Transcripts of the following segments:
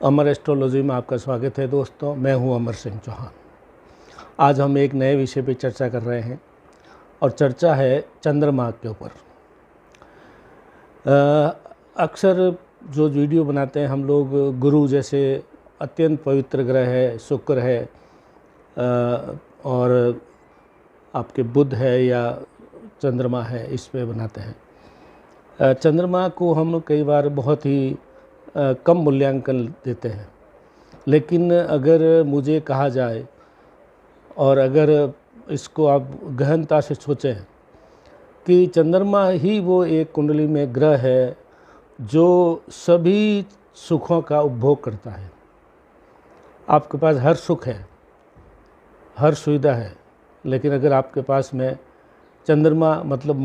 अमर astrology में आपका स्वागत है दोस्तों। मैं हूं अमर सिंह चौहान। आज हम एक नए विषय पर चर्चा कर रहे हैं और चर्चा है चंद्रमा के ऊपर। अक्सर जो वीडियो बनाते हैं हम लोग, गुरु जैसे अत्यंत पवित्र ग्रह है, शुक्र है और आपके बुध है या चंद्रमा है, इस पे बनाते हैं। चंद्रमा को हम कई बार बहुत ही कम मूल्यांकन देते हैं, लेकिन अगर मुझे कहा जाए और अगर इसको आप गहनता से सोचें कि चंद्रमा ही वो एक कुंडली में ग्रह है जो सभी सुखों का उपभोग करता है। आपके पास हर सुख है, हर सुविधा है, लेकिन अगर आपके पास में चंद्रमा मतलब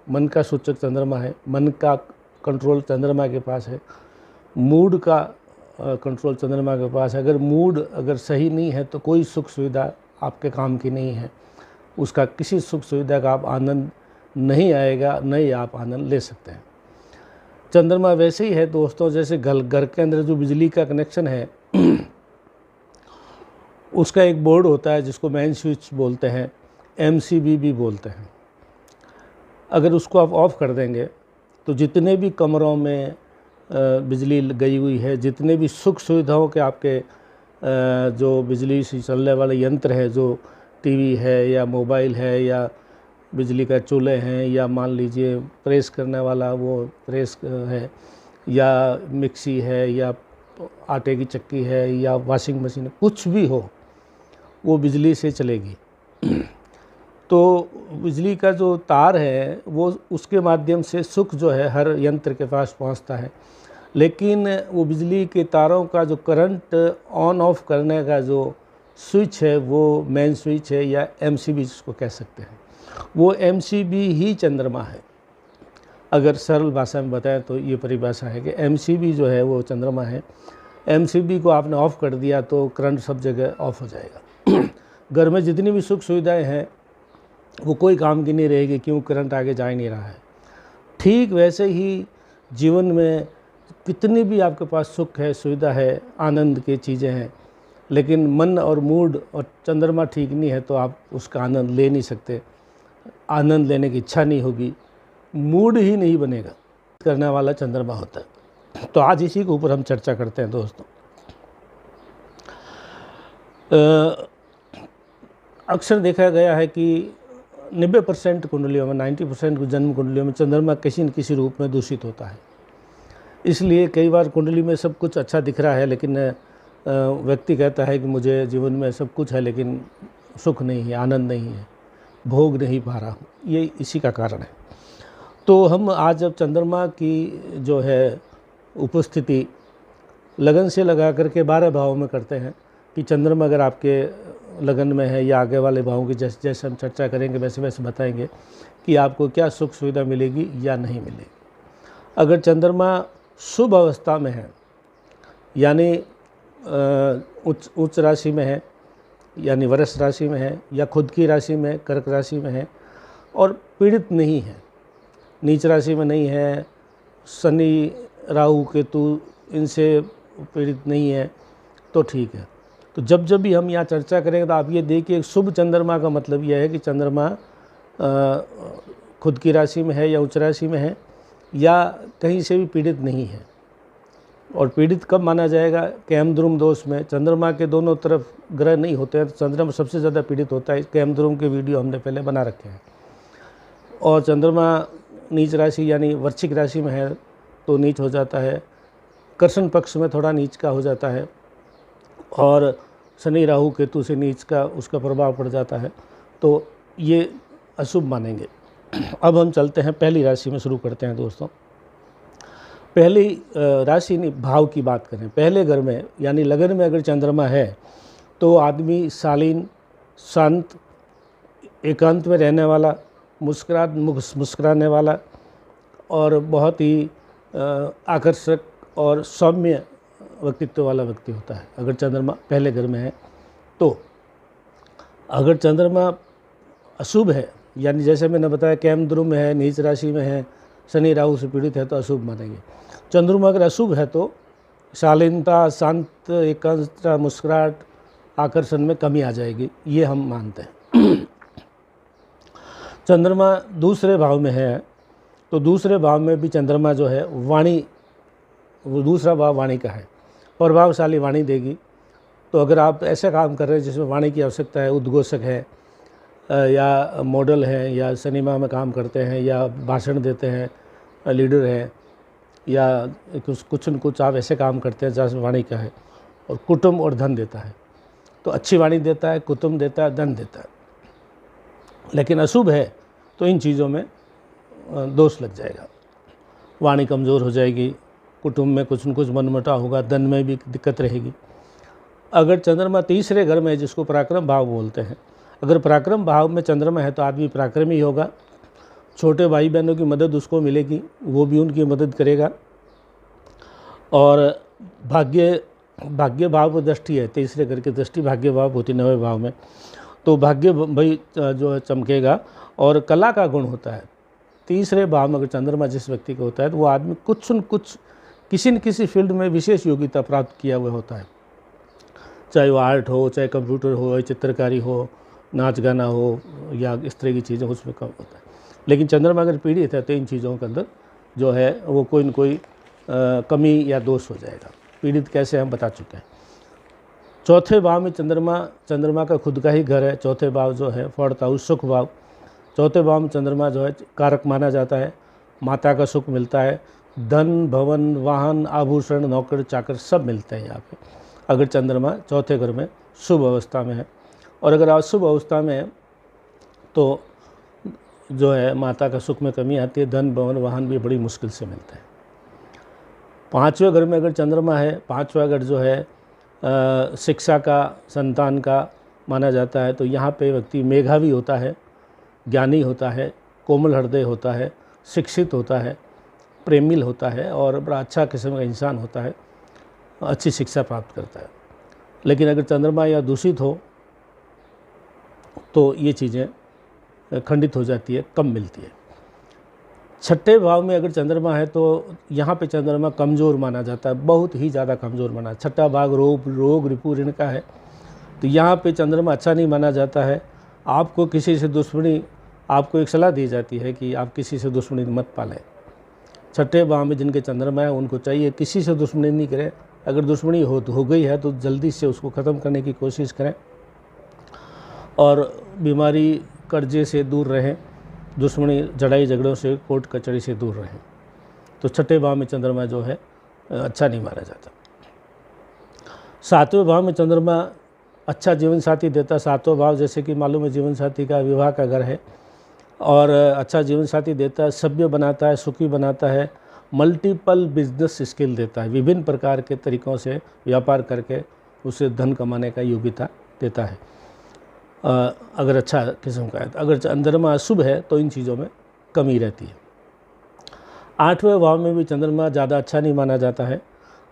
मन का सूचक चंद्रमा है, मन का कंट्रोल चंद्रमा के पास है, मूड का कंट्रोल चंद्रमा के पास है। अगर मूड अगर सही नहीं है तो कोई सुख सुविधा आपके काम की नहीं है, उसका किसी सुख सुविधा का आप आनंद नहीं आएगा, नहीं आप आनंद ले सकते हैं। चंद्रमा वैसे ही है दोस्तों, जैसे घर के अंदर जो बिजली का कनेक्शन है उसका एक बोर्ड होता है जिसको मेन स्विच बोलते हैं, MCB भी बोलते हैं। अगर उसको आप ऑफ़ कर देंगे तो जितने भी कमरों में बिजली गई हुई है, जितने भी सुख सुविधाओं के आपके जो बिजली से चलने वाले यंत्र है, जो टीवी है या मोबाइल है या बिजली का चूल्हे हैं या मान लीजिए प्रेस करने वाला वो प्रेस है या मिक्सी है या आटे की चक्की है या वॉशिंग मशीन, कुछ भी हो वो बिजली से चलेगी। तो बिजली का जो तार है वो उसके माध्यम से सुख जो है हर यंत्र के पास पहुंचता है, लेकिन वो बिजली के तारों का जो करंट ऑन ऑफ करने का जो स्विच है वो मेन स्विच है या MCB जिसको कह सकते हैं, वो MCB ही चंद्रमा है। अगर सरल भाषा में बताएं तो ये परिभाषा है कि MCB जो है वो चंद्रमा है। MCB को आपने ऑफ़ कर दिया तो करंट सब जगह ऑफ हो जाएगा। घर में जितनी भी सुख सुविधाएं हैं वो कोई काम की नहीं रहेगी, क्यों? करंट आगे जा ही नहीं रहा है। ठीक वैसे ही जीवन में कितनी भी आपके पास सुख है, सुविधा है, आनंद की चीज़ें हैं, लेकिन मन और मूड और चंद्रमा ठीक नहीं है तो आप उसका आनंद ले नहीं सकते, आनंद लेने की इच्छा नहीं होगी, मूड ही नहीं बनेगा। करने वाला चंद्रमा होता है। तो आज इसी के ऊपर हम चर्चा करते हैं दोस्तों। अक्सर देखा गया है कि 90% कुंडलियों में, 90% जन्म कुंडलियों में चंद्रमा किसी न किसी रूप में दूषित होता है। इसलिए कई बार कुंडली में सब कुछ अच्छा दिख रहा है, लेकिन व्यक्ति कहता है कि मुझे जीवन में सब कुछ है लेकिन सुख नहीं है, आनंद नहीं है, भोग नहीं पा रहा हूँ। ये इसी का कारण है। तो हम आज अब चंद्रमा की जो है उपस्थिति लगन से लगा करके 12 भावों में करते हैं कि चंद्रमा अगर आपके लगन में है या आगे वाले भावों की जैसे जैसे हम चर्चा करेंगे वैसे वैसे बताएंगे कि आपको क्या सुख सुविधा मिलेगी या नहीं मिलेगी। अगर चंद्रमा शुभ अवस्था में है यानी उच्च राशि में है यानी वृष राशि में है या खुद की राशि में कर्क राशि में है और पीड़ित नहीं है, नीच राशि में नहीं है, शनि राहु केतु इनसे पीड़ित नहीं है, तो ठीक है। तो जब भी हम यहाँ चर्चा करेंगे तो आप ये देखिए, शुभ चंद्रमा का मतलब यह है कि चंद्रमा खुद की राशि में है या उच्च राशि में है या कहीं से भी पीड़ित नहीं है। और पीड़ित कब माना जाएगा? कैमद्रुम दोष में चंद्रमा के दोनों तरफ ग्रह नहीं होते हैं तो चंद्रमा सबसे ज़्यादा पीड़ित होता है। कैमद्रुम के वीडियो हमने पहले बना रखे हैं। और चंद्रमा नीच राशि यानी वृश्चिक राशि में है तो नीच हो जाता है, कर्षण पक्ष में थोड़ा नीच का हो जाता है और शनि राहु केतु से नीच का उसका प्रभाव पड़ जाता है, तो ये अशुभ मानेंगे। अब हम चलते हैं पहली राशि में, शुरू करते हैं दोस्तों। पहली राशि नहीं, भाव की बात करें। पहले घर में यानी लगन में अगर चंद्रमा है तो आदमी शालीन, शांत, एकांत में रहने वाला, मुस्कुराने वाला और बहुत ही आकर्षक और सौम्य व्यक्तित्व वाला व्यक्ति होता है अगर चंद्रमा पहले घर में है। तो अगर चंद्रमा अशुभ है यानी जैसे मैंने बताया कैमद्रुम में है, नीच राशि में है, शनि राहु से पीड़ित है तो अशुभ मानेंगे। चंद्रमा अगर अशुभ है तो शालीनता, शांत, एकांतता, मुस्कुराहट, आकर्षण में कमी आ जाएगी, ये हम मानते हैं। चंद्रमा दूसरे भाव में है तो दूसरे भाव में भी चंद्रमा जो है वाणी, वो दूसरा भाव वाणी का है, प्रभावशाली वाणी देगी। तो अगर आप ऐसे काम कर रहे हैं जिसमें वाणी की आवश्यकता है, उद्घोषक है या मॉडल हैं या सिनेमा में काम करते हैं या भाषण देते हैं, लीडर है या कुछ न कुछ आप ऐसे काम करते हैं जैसे वाणी का है, और कुटुंब और धन देता है, तो अच्छी वाणी देता है, कुटुंब देता है, धन देता है। लेकिन अशुभ है तो इन चीज़ों में दोष लग जाएगा, वाणी कमज़ोर हो जाएगी, कुटुंब में कुछ न कुछ मनमुटाव होगा, धन में भी दिक्कत रहेगी। अगर चंद्रमा तीसरे घर में है, जिसको पराक्रम भाव बोलते हैं, अगर पराक्रम भाव में चंद्रमा है तो आदमी पराक्रमी होगा, छोटे भाई बहनों की मदद उसको मिलेगी, वो भी उनकी मदद करेगा। और भाग्य भाव पर दृष्टि है, तीसरे घर की दृष्टि भाग्य भाव होती 9वें भाव में, तो भाग्य भाई जो है चमकेगा। और कला का गुण होता है, तीसरे भाव में अगर चंद्रमा जिस व्यक्ति का होता है तो वो आदमी कुछ न कुछ किसी न किसी फील्ड में विशेष योग्यता प्राप्त किया हुआ होता है, चाहे वो आर्ट हो, चाहे कंप्यूटर हो, चित्रकारी हो, नाच गाना हो या इस तरह की चीज़ें, उसमें कम होता है। लेकिन चंद्रमा अगर पीड़ित है तो इन चीज़ों के अंदर जो है वो कोई न कोई कमी या दोष हो जाएगा। पीड़ित कैसे हम बता चुके हैं। चौथे भाव में चंद्रमा का खुद का ही घर है, चौथे भाव जो है फोर्थ हाउस सुख भाव। चौथे भाव में चंद्रमा जो है कारक माना जाता है, माता का सुख मिलता है, धन, भवन, वाहन, आभूषण, नौकर चाकर सब मिलते हैं यहाँ पे, अगर चंद्रमा चौथे घर में शुभ अवस्था में है। और अगर अशुभ अवस्था में है तो जो है माता का सुख में कमी आती है, धन, भवन, वाहन भी बड़ी मुश्किल से मिलता है। पाँचवें घर में अगर चंद्रमा है, पाँचवा घर जो है शिक्षा का, संतान का माना जाता है, तो यहाँ पे व्यक्ति मेधावी होता है, ज्ञानी होता है, कोमल हृदय होता है, शिक्षित होता है, प्रेमिल होता है और बड़ा अच्छा किस्म का इंसान होता है, अच्छी शिक्षा प्राप्त करता है। लेकिन अगर चंद्रमा या दूषित हो तो ये चीज़ें खंडित हो जाती है, कम मिलती है। छठे भाव में अगर चंद्रमा है तो यहाँ पे चंद्रमा कमज़ोर माना जाता है, बहुत ही ज़्यादा कमज़ोर माना। छठा भाग रोग रिपु ऋण का है, तो यहाँ पे चंद्रमा अच्छा नहीं माना जाता है। आपको किसी से दुश्मनी, आपको एक सलाह दी जाती है कि आप किसी से दुश्मनी मत पालें। छठे भाव में जिनके चंद्रमा है उनको चाहिए किसी से दुश्मनी नहीं करें, अगर दुश्मनी हो गई है तो जल्दी से उसको ख़त्म करने की कोशिश करें और बीमारी कर्जे से दूर रहें, दुश्मनी झड़ाई झगड़ों से, कोर्ट कचहरी से दूर रहें। तो छठे भाव में चंद्रमा जो है अच्छा नहीं माना जाता। सातवें भाव में चंद्रमा अच्छा जीवन साथी देता। सातवां भाव जैसे कि मालूम है जीवन साथी का विवाह का घर है और अच्छा जीवन साथी देता है, सभ्य बनाता है, सुखी बनाता है, मल्टीपल बिजनेस स्किल देता है, विभिन्न प्रकार के तरीक़ों से व्यापार करके उसे धन कमाने का योग्यता देता है अगर अच्छा किस्म का है। अगर चंद्रमा अशुभ है तो इन चीज़ों में कमी रहती है। आठवें भाव में भी चंद्रमा ज़्यादा अच्छा नहीं माना जाता है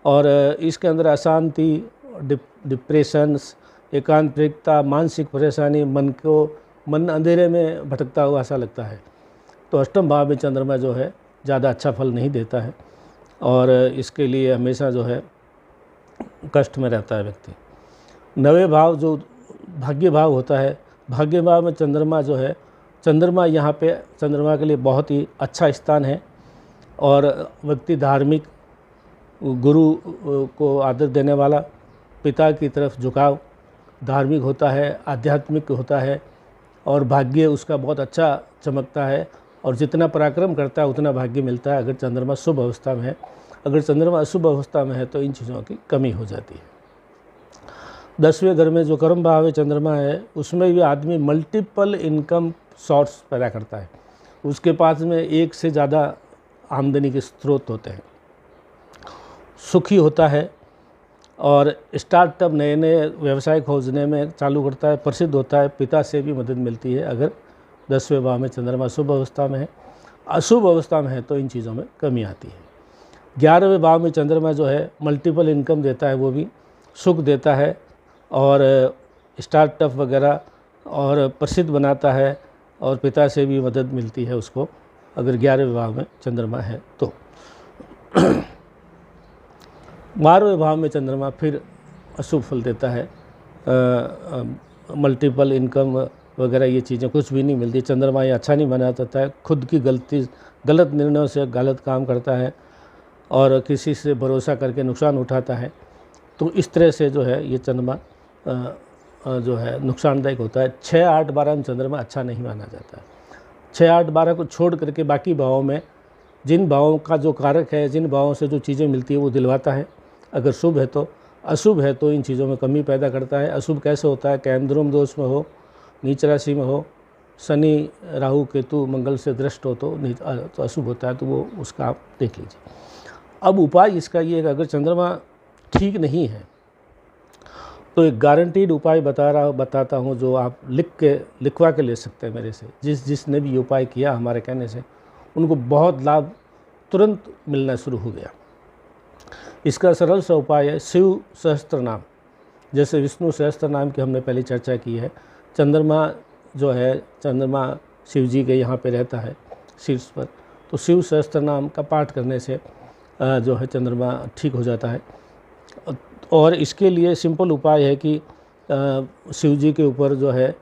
और इसके अंदर अशांति, डिप्रेशंस, एकांतरिकता, मानसिक परेशानी, मन अंधेरे में भटकता हुआ ऐसा लगता है। तो अष्टम भाव में चंद्रमा जो है ज़्यादा अच्छा फल नहीं देता है और इसके लिए हमेशा जो है कष्ट में रहता है व्यक्ति। नवें भाव जो भाग्य भाव होता है, भाग्य भाव में चंद्रमा जो है, चंद्रमा यहाँ पे चंद्रमा के लिए बहुत ही अच्छा स्थान है और व्यक्ति धार्मिक, गुरु को आदर देने वाला, पिता की तरफ झुकाव, धार्मिक होता है, आध्यात्मिक होता है और भाग्य उसका बहुत अच्छा चमकता है और जितना पराक्रम करता है उतना भाग्य मिलता है अगर चंद्रमा शुभ अवस्था में है। अगर चंद्रमा अशुभ अवस्था में है तो इन चीज़ों की कमी हो जाती है। 10वें घर में जो कर्म भाव है चंद्रमा है, उसमें भी आदमी मल्टीपल इनकम सोर्स पैदा करता है, उसके पास में एक से ज़्यादा आमदनी के स्रोत होते हैं, सुखी होता है और स्टार्टअप नए नए व्यवसाय खोजने में चालू करता है, प्रसिद्ध होता है, पिता से भी मदद मिलती है अगर 10वें भाव में चंद्रमा शुभ अवस्था में है। अशुभ अवस्था में है तो इन चीज़ों में कमी आती है। 11वें भाव में चंद्रमा जो है मल्टीपल इनकम देता है, वो भी सुख देता है और स्टार्टअप वगैरह और प्रसिद्ध बनाता है और पिता से भी मदद मिलती है उसको अगर 11वें भाव में चंद्रमा है तो। 12वें भाव में चंद्रमा फिर अशुभ फल देता है। मल्टीपल इनकम वगैरह ये चीज़ें कुछ भी नहीं मिलती। चंद्रमा ये अच्छा नहीं माना जाता है, खुद की गलत निर्णयों से गलत काम करता है और किसी से भरोसा करके नुकसान उठाता है। तो इस तरह से जो है ये चंद्रमा जो है नुकसानदायक होता है। 6, 8, 12 में चंद्रमा अच्छा नहीं माना जाता है। 6, 8, 12 को छोड़ करके बाकी भावों में जिन भावों का जो कारक है, जिन भावों से जो चीज़ें मिलती है वो दिलवाता है। अगर शुभ है तो, अशुभ है तो इन चीज़ों में कमी पैदा करता है। अशुभ कैसे होता है? केंद्रुम दोष में हो, नीच राशि में हो, शनि राहु केतु मंगल से दृष्ट हो तो अशुभ होता है। तो वो उसका आप देख लीजिए। अब उपाय इसका ये है कि अगर चंद्रमा ठीक नहीं है तो एक गारंटीड उपाय बताता हूँ जो आप लिखवा के ले सकते हैं मेरे से। जिसने भी उपाय किया हमारे कहने से उनको बहुत लाभ तुरंत मिलना शुरू हो गया। इसका सरल सा उपाय है शिव सहस्त्र नाम। जैसे विष्णु सहस्त्र नाम की हमने पहले चर्चा की है। चंद्रमा जो है, चंद्रमा शिव जी के यहाँ पे रहता है शीर्ष पर, तो शिव सहस्त्र नाम का पाठ करने से जो है चंद्रमा ठीक हो जाता है। और इसके लिए सिंपल उपाय है कि शिव जी के ऊपर जो है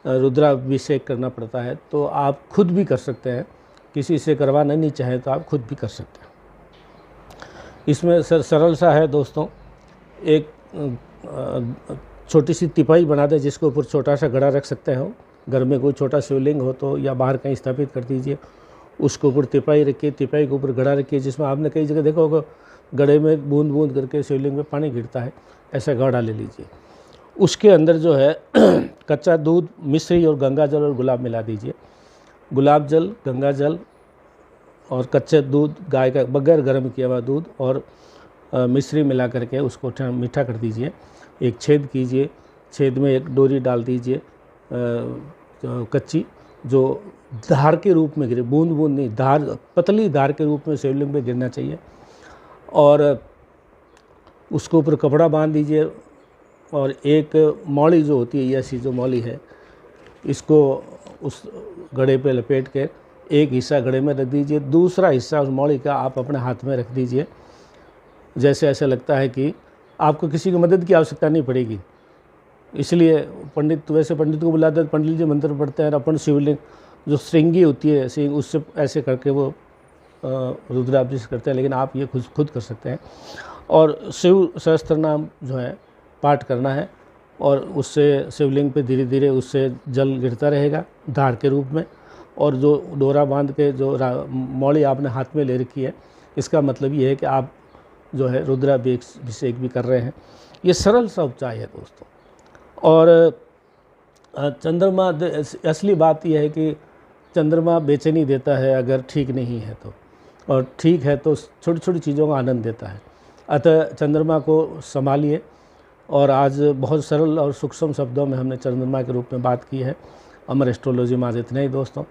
रुद्राभिषेक करना पड़ता है। तो आप खुद भी कर सकते हैं, किसी से करवाना नहीं चाहे तो आप खुद भी कर सकते हैं। इसमें सरल सा है दोस्तों। एक छोटी सी तिपाई बना दें जिसके ऊपर छोटा सा घड़ा रख सकते हो। घर में कोई छोटा शिवलिंग हो तो या बाहर कहीं स्थापित कर दीजिए। उसके ऊपर तिपाई रखिए, तिपाई के ऊपर घड़ा रखिए, जिसमें आपने कई जगह देखा होगा घड़े में बूंद बूंद करके शिवलिंग में पानी गिरता है, ऐसा घड़ा ले लीजिए। उसके अंदर जो है कच्चा दूध, मिश्री और गंगा जल और गुलाब मिला दीजिए। गुलाब जल, गंगा जल और कच्चे दूध, गाय का बगैर गर्म किया हुआ दूध और मिश्री मिला करके उसको मीठा कर दीजिए। एक छेद कीजिए, छेद में एक डोरी डाल दीजिए कच्ची, जो धार के रूप में गिरे, बूंद बूंद नहीं, धार, पतली धार के रूप में शिवलिंग पे गिरना चाहिए। और उसके ऊपर कपड़ा बांध दीजिए और एक मौली जो होती है, ऐसी जो मौली है, इसको उस घड़े पे लपेट के एक हिस्सा घड़े में रख दीजिए, दूसरा हिस्सा उस मौली का आप अपने हाथ में रख दीजिए। जैसे ऐसा लगता है कि आपको किसी की मदद की आवश्यकता नहीं पड़ेगी। इसलिए पंडित, वैसे पंडित को बुलाते हैं, पंडित जी मंत्र पढ़ते हैं, अपन शिवलिंग जो श्रृंगी होती है सिंह, उससे ऐसे करके वो रुद्राभिषेक करते हैं। लेकिन आप ये खुद कर सकते हैं। और शिव सहस्त्र नाम जो है पाठ करना है और उससे शिवलिंग पे धीरे धीरे उससे जल गिरता रहेगा धार के रूप में। और जो डोरा बांध के जो मौली आपने हाथ में ले रखी है, इसका मतलब ये है कि आप जो है रुद्राभिषेक भी कर रहे हैं। ये सरल सा उपचार है दोस्तों। और चंद्रमा, असली बात यह है कि चंद्रमा बेचैनी देता है अगर ठीक नहीं है तो, और ठीक है तो छोटी छोटी चीज़ों का आनंद देता है। अतः चंद्रमा को संभालिए। और आज बहुत सरल और सूक्ष्म शब्दों में हमने चंद्रमा के रूप में बात की है। अमर एस्ट्रोलॉजी में आज इतना ही दोस्तों।